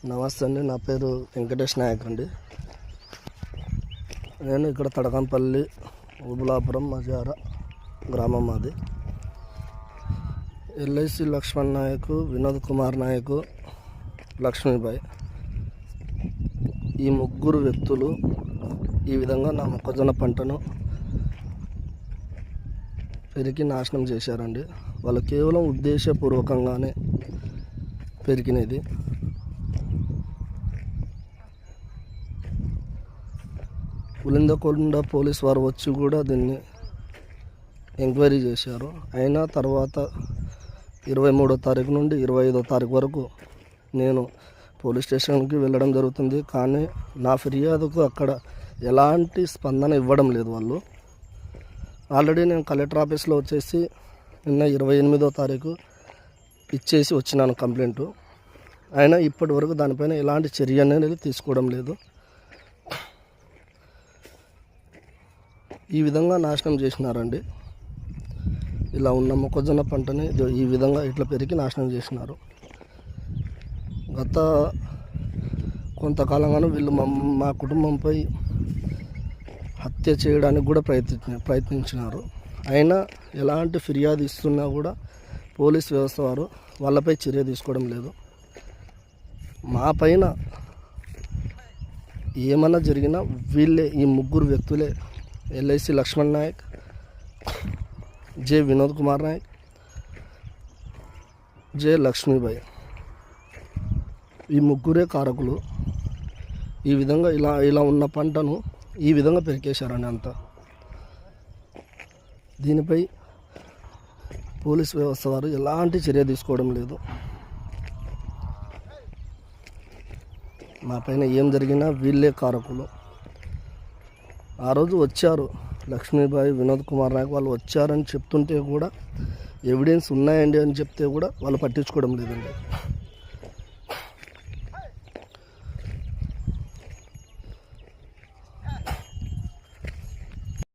నమస్తే అండి, నా పేరు వెంకటేష్ నాయక్ అండి. నేను ఇక్కడ తడకంపల్లి ఉబులాపురం మజారా గ్రామం మాది. ఎల్ఐసి లక్ష్మణ్ నాయక్, వినోద్ కుమార్ నాయక్, లక్ష్మీబాయి, ఈ ముగ్గురు వ్యక్తులు ఈ విధంగా నా మొక్కజొన్న పంటను పెరికి నాశనం చేశారండి. వాళ్ళు కేవలం ఉద్దేశపూర్వకంగానే పెరిగినది. ఉలిందకొండ పోలీస్ వారు వచ్చి కూడా దీన్ని ఎంక్వైరీ చేశారు. అయినా తర్వాత 23వ తారీఖు నుండి 25వ తారీఖు వరకు నేను పోలీస్ స్టేషన్కి వెళ్ళడం జరుగుతుంది. కానీ నా ఫిర్యాదుకు అక్కడ ఎలాంటి స్పందన ఇవ్వడం లేదు వాళ్ళు. ఆల్రెడీ నేను కలెక్టర్ ఆఫీస్లో వచ్చేసి నిన్న 28వ తారీఖు ఇచ్చేసి వచ్చినాను కంప్లైంట్. అయినా ఇప్పటి వరకు దానిపైన ఎలాంటి చర్య అనేది తీసుకోవడం లేదు. ఈ విధంగా నాశనం చేసినారండి. ఇలా ఉన్న మొక్కజొన్న పంటని ఈ విధంగా ఇట్లా పెరిగి నాశనం చేసినారు. గత కొంతకాలంగానే వీళ్ళు మా కుటుంబంపై హత్య చేయడానికి కూడా ప్రయత్నించినారు. అయినా ఎలాంటి ఫిర్యాదు ఇస్తున్నా కూడా పోలీస్ వ్యవస్థ వారు వాళ్ళపై చర్య తీసుకోవడం లేదు. మా పైన ఏమన్నా జరిగినా వీళ్ళే, ఈ ముగ్గురు వ్యక్తులే, ఎల్ఐసి లక్ష్మణ్ నాయక్, జే వినోద్ కుమార్ నాయక్, జే లక్ష్మీబాయి, ఈ ముగ్గురే కారకులు. ఈ విధంగా ఇలా ఉన్న పంటను ఈ విధంగా పెరికేశారని అంతా. దీనిపై పోలీస్ వ్యవస్థ వారు ఎలాంటి చర్య తీసుకోవడం లేదు. మా పైన ఏం జరిగినా వీళ్ళే కారకులు. ఆ రోజు వచ్చారు లక్ష్మీబాయి, వినోద్ కుమార్ నాయక్, వాళ్ళు వచ్చారని చెప్తుంటే కూడా ఎవిడెన్స్ ఉన్నాయండి అని చెప్తే కూడా వాళ్ళు పట్టించుకోవడం లేదండి.